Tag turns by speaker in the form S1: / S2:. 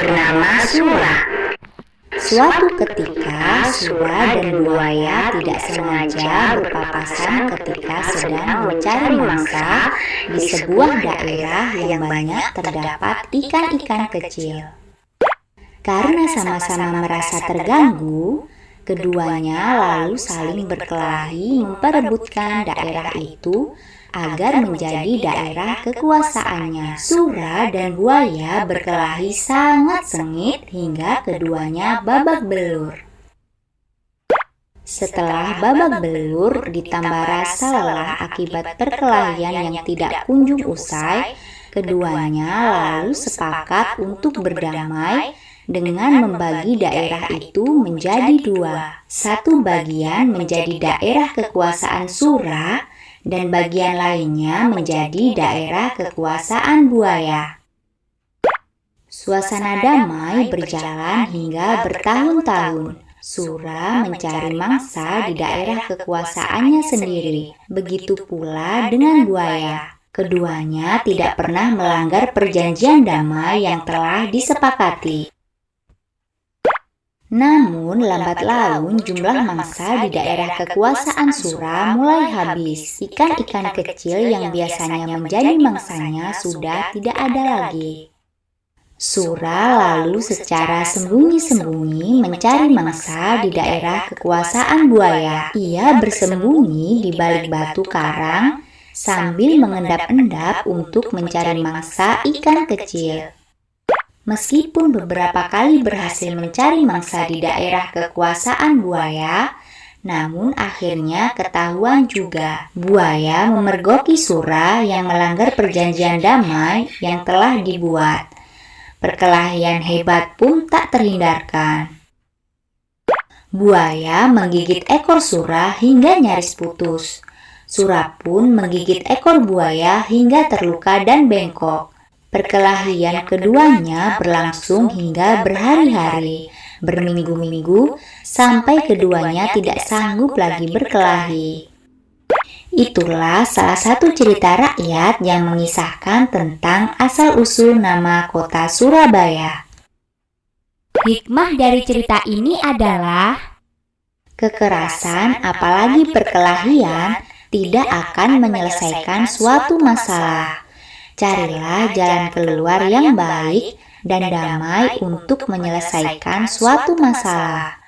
S1: bernama Sura. Suatu ketika, Sura dan buaya tidak sengaja berpapasan ketika sedang mencari mangsa di sebuah daerah yang banyak terdapat ikan-ikan kecil. Karena sama-sama merasa terganggu, keduanya lalu saling berkelahi memperebutkan daerah itu agar menjadi daerah kekuasaannya. Sura dan buaya berkelahi sangat sengit hingga keduanya babak belur. Setelah babak belur ditambah rasa lelah akibat perkelahian yang tidak kunjung usai, keduanya lalu sepakat untuk berdamai dengan membagi daerah itu menjadi dua. Satu bagian menjadi daerah kekuasaan Sura, dan bagian lainnya menjadi daerah kekuasaan buaya. Suasana damai berjalan hingga bertahun-tahun. Sura mencari mangsa di daerah kekuasaannya sendiri. Begitu pula dengan buaya. Keduanya tidak pernah melanggar perjanjian damai yang telah disepakati. Namun, lambat laun jumlah mangsa di daerah kekuasaan Sura mulai habis. Ikan-ikan kecil yang biasanya menjadi mangsanya sudah tidak ada lagi. Sura lalu secara sembunyi-sembunyi mencari mangsa di daerah kekuasaan buaya. Ia bersembunyi di balik batu karang sambil mengendap-endap untuk mencari mangsa ikan kecil. Meskipun beberapa kali berhasil mencari mangsa di daerah kekuasaan buaya, namun akhirnya ketahuan juga. Buaya memergoki Sura yang melanggar perjanjian damai yang telah dibuat. Perkelahian hebat pun tak terhindarkan. Buaya menggigit ekor Sura hingga nyaris putus. Sura pun menggigit ekor buaya hingga terluka dan bengkok. Perkelahian keduanya berlangsung hingga berhari-hari, berminggu-minggu, sampai keduanya tidak sanggup lagi berkelahi. Itulah salah satu cerita rakyat yang mengisahkan tentang asal-usul nama kota Surabaya.
S2: Hikmah dari cerita ini adalah
S1: kekerasan, apalagi perkelahian, tidak akan menyelesaikan suatu masalah. Carilah jalan keluar yang baik dan damai untuk menyelesaikan suatu masalah.